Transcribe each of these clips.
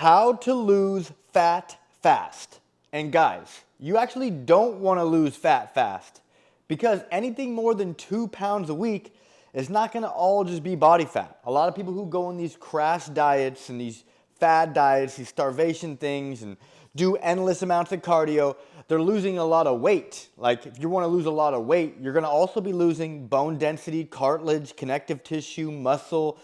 How to lose fat fast. And guys, you actually don't want to lose fat fast because anything more than 2 pounds a week is not going to all just be body fat. A lot of people who go on these crash diets and these fad diets, these starvation things, and do endless amounts of cardio, they're losing a lot of weight. Like if you want to lose a lot of weight, you're going to also be losing bone density, cartilage, connective tissue, muscle.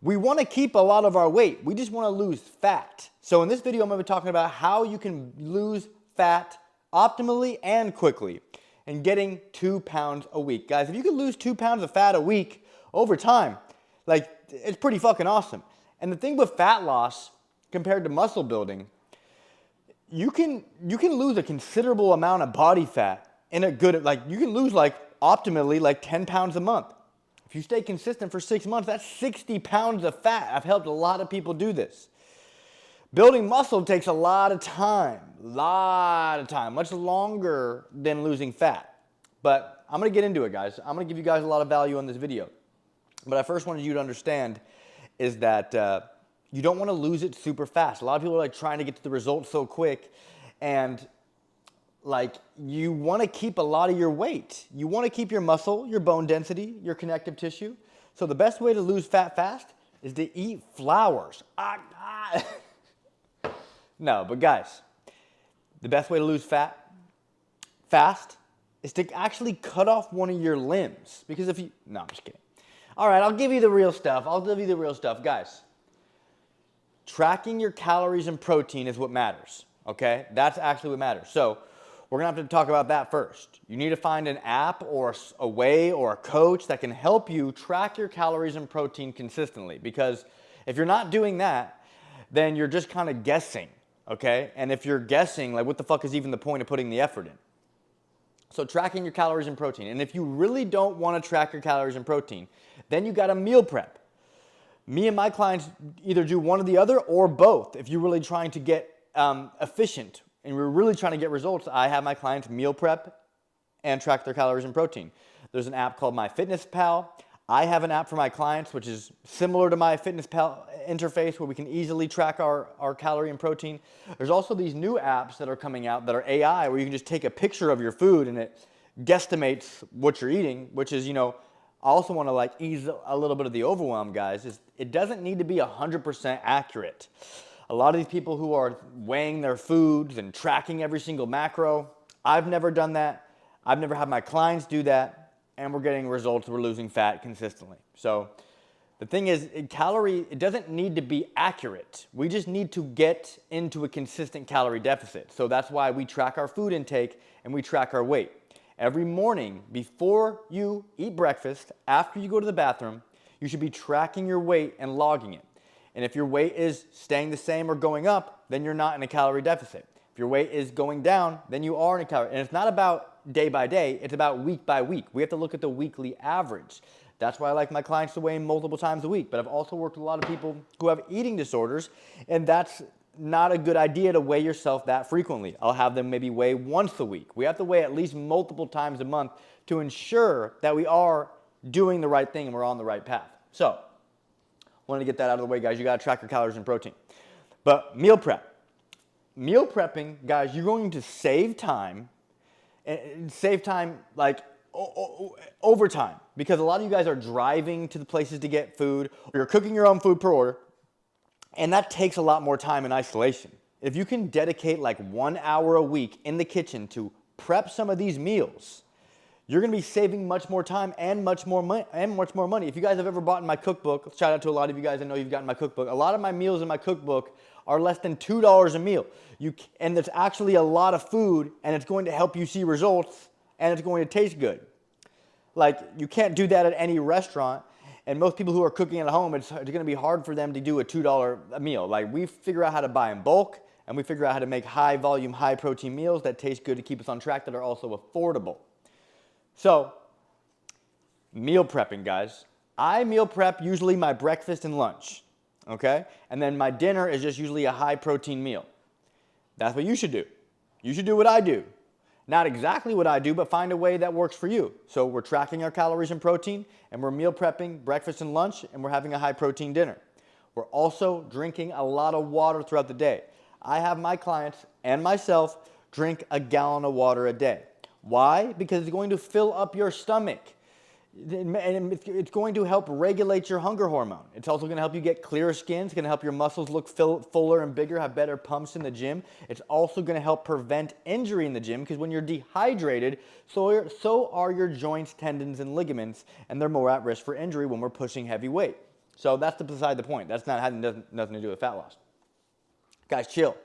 We want to keep a lot of our weight. We just want to lose fat. So in this video, I'm going to be talking about how you can lose fat optimally and quickly and getting 2 pounds a week. Guys, if you can lose 2 pounds of fat a week over time, like it's pretty fucking awesome. And the thing with fat loss compared to muscle building, you can lose a considerable amount of body fat in a good, like you can lose like optimally like 10 pounds a month. If you stay consistent for 6 months, that's 60 pounds of fat. I've helped a lot of people do this. Building muscle takes a lot of time, much longer than losing fat. But I'm going to get into it, guys. I'm going to give you guys a lot of value on this video. But I first wanted you to understand is that you don't want to lose it super fast. A lot of people are like trying to get to the results so quick, and like you want to keep a lot of your weight. You want to keep your muscle, your bone density, your connective tissue. So the best way to lose fat fast is to eat flours. No, but guys, the best way to lose fat fast is to actually cut off one of your limbs. Because if you, no, I'm just kidding. All right, I'll give you the real stuff. Guys. Tracking your calories and protein is what matters, okay? That's actually what matters. So we're gonna have to talk about that first. You need to find an app or a way or a coach that can help you track your calories and protein consistently, because if you're not doing that, then you're just kind of guessing, okay? And if you're guessing, like what the fuck is even the point of putting the effort in? So tracking your calories and protein. And if you really don't want to track your calories and protein, then you gotta meal prep. Me and my clients either do one or the other or both. If you're really trying to get efficient and we're really trying to get results, I have my clients meal prep and track their calories and protein. There's an app called MyFitnessPal. I have an app for my clients which is similar to MyFitnessPal interface where we can easily track our calorie and protein. There's also these new apps that are coming out that are AI where you can just take a picture of your food and it guesstimates what you're eating, which is, you know, I also want to like ease a little bit of the overwhelm, guys. Is it doesn't need to be 100% accurate. A lot of these people who are weighing their foods and tracking every single macro, I've never done that. I've never had my clients do that, and we're getting results. We're losing fat consistently. So the thing is, it doesn't need to be accurate. We just need to get into a consistent calorie deficit. So that's why we track our food intake and we track our weight. Every morning, before you eat breakfast, after you go to the bathroom, you should be tracking your weight and logging it. And if your weight is staying the same or going up, then you're not in a calorie deficit. If your weight is going down, then you are in a calorie. And it's not about day by day, it's about week by week. We have to look at the weekly average. That's why I like my clients to weigh multiple times a week. But I've also worked with a lot of people who have eating disorders, and that's not a good idea to weigh yourself that frequently. I'll have them maybe weigh once a week. We have to weigh at least multiple times a month to ensure that we are doing the right thing and we're on the right path. So, wanted to get that out of the way, guys. You got to track your calories and protein. But meal prep. Meal prepping, guys, you're going to save time, and save time like over time, because a lot of you guys are driving to the places to get food, or you're cooking your own food per order. And that takes a lot more time in isolation. If you can dedicate like 1 hour a week in the kitchen to prep some of these meals, you're gonna be saving much more time and much more money. If you guys have ever bought in my cookbook, shout out to a lot of you guys, I know you've gotten my cookbook. A lot of my meals in my cookbook are less than $2 a meal. And it's actually a lot of food, and it's going to help you see results, and it's going to taste good. Like, you can't do that at any restaurant. And most people who are cooking at home, it's going to be hard for them to do a $2 a meal. Like, we figure out how to buy in bulk, and we figure out how to make high volume, high protein meals that taste good to keep us on track, that are also affordable. So, meal prepping, guys. I meal prep usually my breakfast and lunch, okay? And then my dinner is just usually a high protein meal. That's what you should do. You should do what I do. Not exactly what I do, but find a way that works for you. So we're tracking our calories and protein, and we're meal prepping breakfast and lunch, and we're having a high protein dinner. We're also drinking a lot of water throughout the day. I have my clients and myself drink a gallon of water a day. Why? Because it's going to fill up your stomach. And it's going to help regulate your hunger hormone. It's also going to help you get clearer skin. It's going to help your muscles look fuller and bigger, have better pumps in the gym. It's also going to help prevent injury in the gym because when you're dehydrated, so are your joints, tendons, and ligaments, and they're more at risk for injury when we're pushing heavy weight. So that's beside the point. That's not having nothing to do with fat loss. Guys, chill.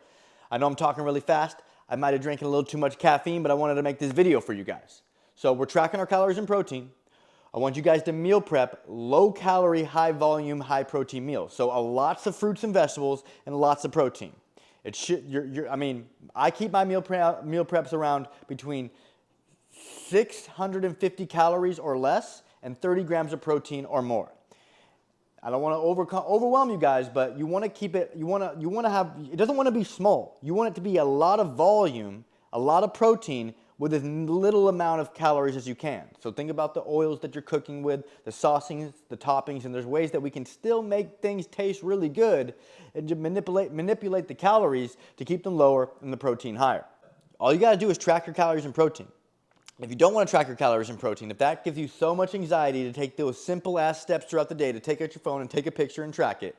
I know I'm talking really fast. I might have drank a little too much caffeine, but I wanted to make this video for you guys. So we're tracking our calories and protein. I want you guys to meal prep low calorie, high volume, high protein meals. So lots of fruits and vegetables and lots of protein. I keep my meal preps around between 650 calories or less and 30 grams of protein or more. I don't want to overwhelm you guys, but you want to keep it, you want to have, it doesn't want to be small. You want it to be a lot of volume, a lot of protein with as little amount of calories as you can. So think about the oils that you're cooking with, the saucings, the toppings, and there's ways that we can still make things taste really good and just manipulate the calories to keep them lower and the protein higher. All you gotta do is track your calories and protein. If you don't want to track your calories and protein, if that gives you so much anxiety to take those simple ass steps throughout the day to take out your phone and take a picture and track it,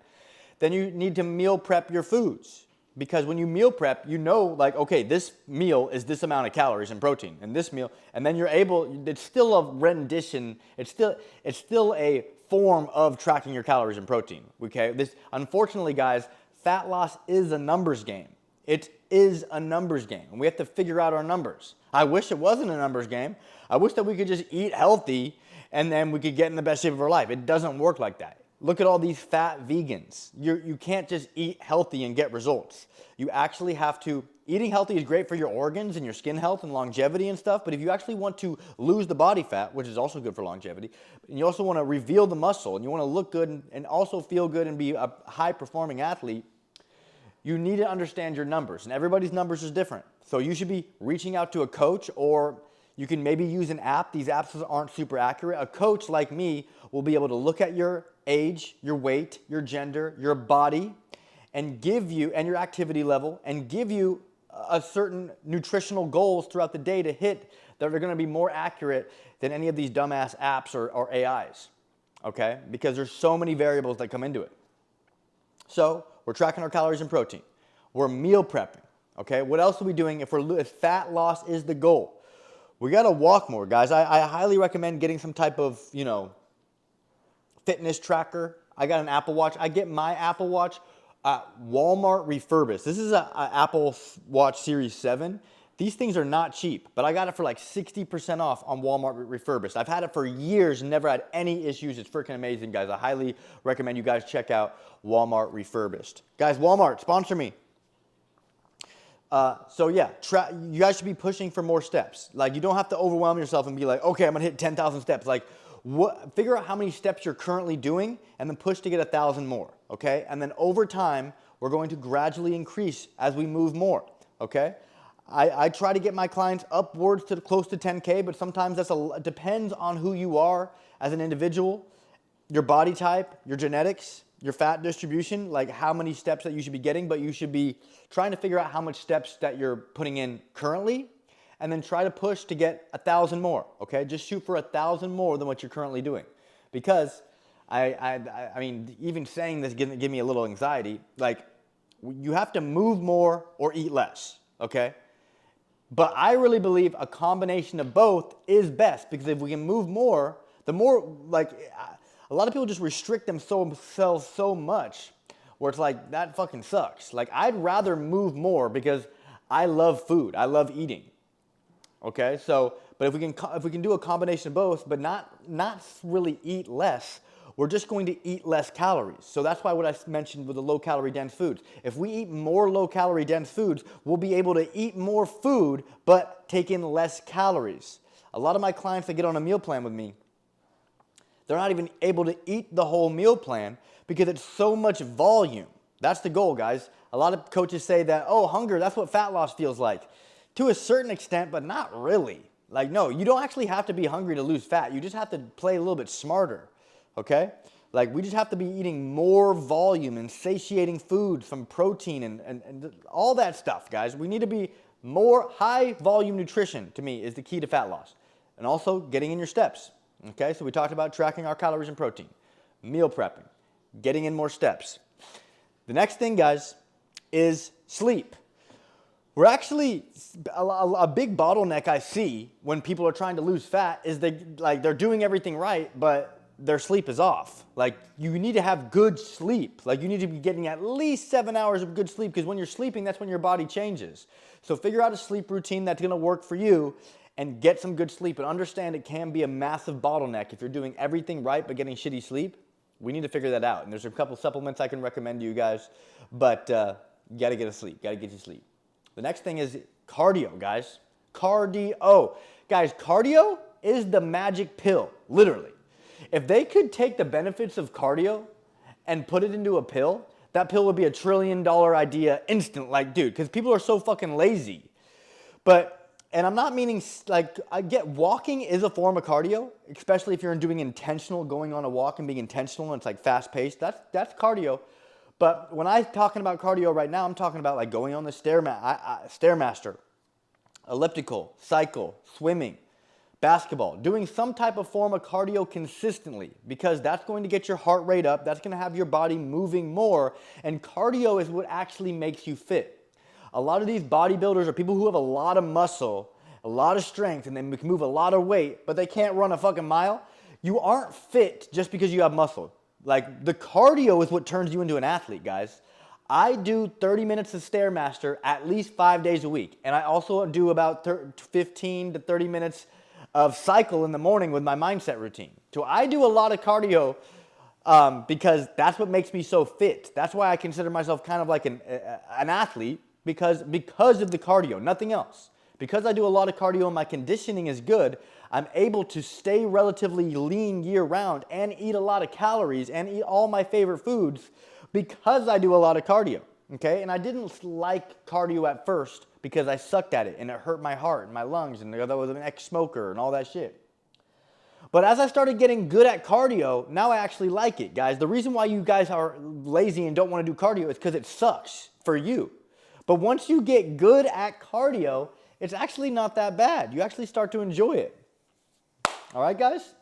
then you need to meal prep your foods. Because when you meal prep, you know, like, okay, this meal is this amount of calories and protein, and this meal, and then you're able, it's still a rendition, it's still a form of tracking your calories and protein, okay? Unfortunately, guys, fat loss is a numbers game. It is a numbers game, and we have to figure out our numbers. I wish it wasn't a numbers game. I wish that we could just eat healthy, and then we could get in the best shape of our life. It doesn't work like that. Look at all these fat vegans. You can't just eat healthy and get results. You actually have to, eating healthy is great for your organs and your skin health and longevity and stuff, but if you actually want to lose the body fat, which is also good for longevity, and you also want to reveal the muscle and you want to look good and also feel good and be a high-performing athlete, you need to understand your numbers, and everybody's numbers is different. So you should be reaching out to a coach, or you can maybe use an app. These apps aren't super accurate. A coach like me will be able to look at your age, your weight, your gender, your body, and give you, and your activity level, and give you a certain nutritional goals throughout the day to hit that are going to be more accurate than any of these dumbass apps or AIs, okay? Because there's so many variables that come into it. So we're tracking our calories and protein. We're meal prepping, okay? What else are we doing if fat loss is the goal? We got to walk more, guys. I highly recommend getting some type of, fitness tracker. I got an Apple Watch. I get my Apple Watch Walmart refurbished. This is an Apple Watch Series 7. These things are not cheap, but I got it for like 60% off on Walmart refurbished. I've had it for years and never had any issues. It's freaking amazing, guys. I highly recommend you guys check out Walmart refurbished. Guys, Walmart, sponsor me. You guys should be pushing for more steps. Like, you don't have to overwhelm yourself and be like, okay, I'm gonna hit 10,000 steps. Like, figure out how many steps you're currently doing and then push to get 1,000 more, okay? And then over time, we're going to gradually increase as we move more, okay? I try to get my clients upwards to close to 10K, but sometimes it depends on who you are as an individual, your body type, your genetics, your fat distribution, like how many steps that you should be getting, but you should be trying to figure out how much steps that you're putting in currently, and then try to push to get 1,000 more, okay? Just shoot for 1,000 more than what you're currently doing. Because, I mean, even saying this give me a little anxiety. Like, you have to move more or eat less, okay? But I really believe a combination of both is best, because if we can move more, the more, like, a lot of people just restrict themselves so much where it's like, that fucking sucks. Like, I'd rather move more because I love food. I love eating. Okay, so, but if we can do a combination of both, but not really eat less, we're just going to eat less calories. So that's why what I mentioned with the low-calorie dense foods. If we eat more low-calorie dense foods, we'll be able to eat more food, but take in less calories. A lot of my clients that get on a meal plan with me, they're not even able to eat the whole meal plan because it's so much volume. That's the goal, guys. A lot of coaches say that, oh, hunger, that's what fat loss feels like. To a certain extent, but not really. Like, no, you don't actually have to be hungry to lose fat. You just have to play a little bit smarter, okay? Like, we just have to be eating more volume and satiating foods from protein and all that stuff, guys. We need to be more high volume nutrition, to me, is the key to fat loss. And also getting in your steps. Okay, so we talked about tracking our calories and protein, meal prepping, getting in more steps. The next thing, guys, is sleep. We're actually, a big bottleneck I see when people are trying to lose fat is they're doing everything right, but their sleep is off. Like, you need to have good sleep. Like, you need to be getting at least 7 hours of good sleep, because when you're sleeping, that's when your body changes. So figure out a sleep routine that's gonna work for you and get some good sleep. And understand it can be a massive bottleneck if you're doing everything right but getting shitty sleep. We need to figure that out. And there's a couple supplements I can recommend to you guys, but you gotta get you sleep. The next thing is cardio, guys. Cardio. Guys, cardio is the magic pill, literally. If they could take the benefits of cardio and put it into a pill, that pill would be $1 trillion idea instant. Like, dude, because people are so fucking lazy. And I'm not meaning, like, I get walking is a form of cardio, especially if you're doing intentional, going on a walk and being intentional and it's like fast paced. That's cardio. But when I'm talking about cardio right now, I'm talking about like going on the Stairmaster, elliptical, cycle, swimming, basketball, doing some type of form of cardio consistently, because that's going to get your heart rate up. That's going to have your body moving more. And cardio is what actually makes you fit. A lot of these bodybuilders are people who have a lot of muscle, a lot of strength, and they can move a lot of weight, but they can't run a fucking mile. You aren't fit just because you have muscle. Like, the cardio is what turns you into an athlete, guys. I do 30 minutes of Stairmaster at least 5 days a week. And I also do about 15 to 30 minutes of cycle in the morning with my mindset routine. So I do a lot of cardio because that's what makes me so fit. That's why I consider myself kind of like an athlete, because of the cardio, nothing else. Because I do a lot of cardio and my conditioning is good, I'm able to stay relatively lean year round and eat a lot of calories and eat all my favorite foods because I do a lot of cardio, okay? And I didn't like cardio at first because I sucked at it and it hurt my heart and my lungs, and I was an ex-smoker and all that shit. But as I started getting good at cardio, now I actually like it, guys. The reason why you guys are lazy and don't want to do cardio is because it sucks for you. But once you get good at cardio, it's actually not that bad. You actually start to enjoy it. All right, guys?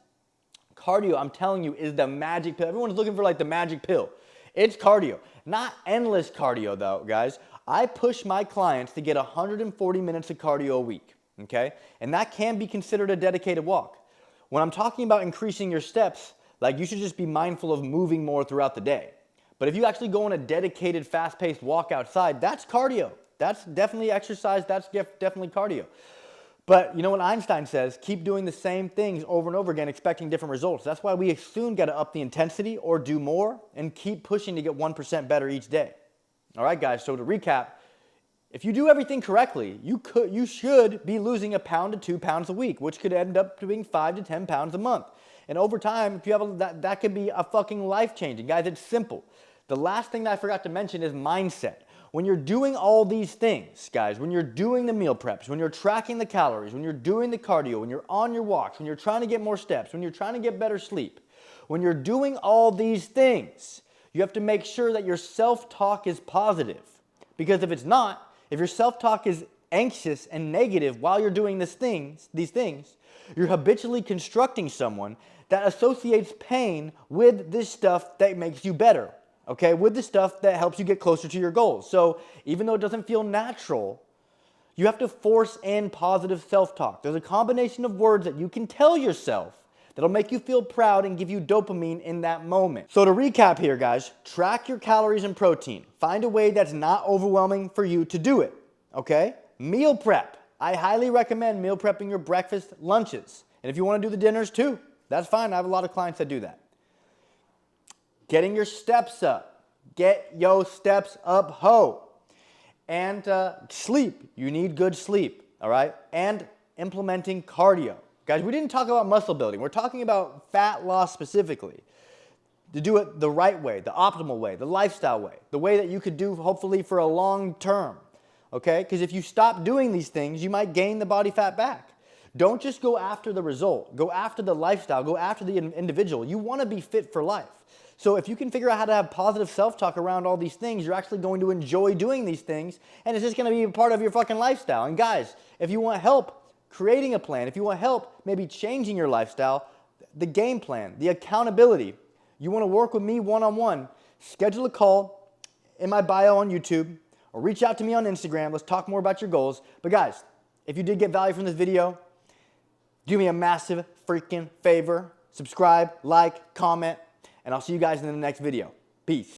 Cardio, I'm telling you, is the magic pill. Everyone's looking for like the magic pill. It's cardio. Not endless cardio though, guys. I push my clients to get 140 minutes of cardio a week, okay? And that can be considered a dedicated walk. When I'm talking about increasing your steps, like, you should just be mindful of moving more throughout the day. But if you actually go on a dedicated, fast-paced walk outside, that's cardio. That's definitely exercise. That's definitely cardio. But you know what Einstein says? Keep doing the same things over and over again, expecting different results. That's why we soon got to up the intensity or do more and keep pushing to get 1% better each day. All right, guys, so to recap, if you do everything correctly, you should be losing 1 pound to 2 pounds a week, which could end up being 5 to 10 pounds a month. And over time, if you have that could be a fucking life-changing. Guys, it's simple. The last thing that I forgot to mention is mindset. When you're doing all these things, guys, when you're doing the meal preps, when you're tracking the calories, when you're doing the cardio, when you're on your walks, when you're trying to get more steps, when you're trying to get better sleep, when you're doing all these things, you have to make sure that your self-talk is positive. Because if it's not, if your self-talk is anxious and negative while you're doing these things, you're habitually constructing someone that associates pain with this stuff that makes you better. Okay, with the stuff that helps you get closer to your goals. So even though it doesn't feel natural, you have to force in positive self-talk. There's a combination of words that you can tell yourself that'll make you feel proud and give you dopamine in that moment. So to recap here, guys, track your calories and protein. Find a way that's not overwhelming for you to do it, okay? Meal prep. I highly recommend meal prepping your breakfast, lunches. And if you want to do the dinners too, that's fine. I have a lot of clients that do that. Getting your steps up. Get your steps up, ho. And sleep. You need good sleep, all right? And implementing cardio. Guys, we didn't talk about muscle building. We're talking about fat loss specifically. To do it the right way, the optimal way, the lifestyle way, the way that you could do hopefully for a long term, okay? Because if you stop doing these things, you might gain the body fat back. Don't just go after the result. Go after the lifestyle. Go after the individual. You want to be fit for life. So if you can figure out how to have positive self-talk around all these things, you're actually going to enjoy doing these things, and it's just going to be a part of your fucking lifestyle. And guys, if you want help creating a plan, if you want help maybe changing your lifestyle, the game plan, the accountability, you want to work with me one-on-one, schedule a call in my bio on YouTube or reach out to me on Instagram. Let's talk more about your goals. But guys, if you did get value from this video, do me a massive freaking favor. Subscribe, like, comment, and I'll see you guys in the next video. Peace.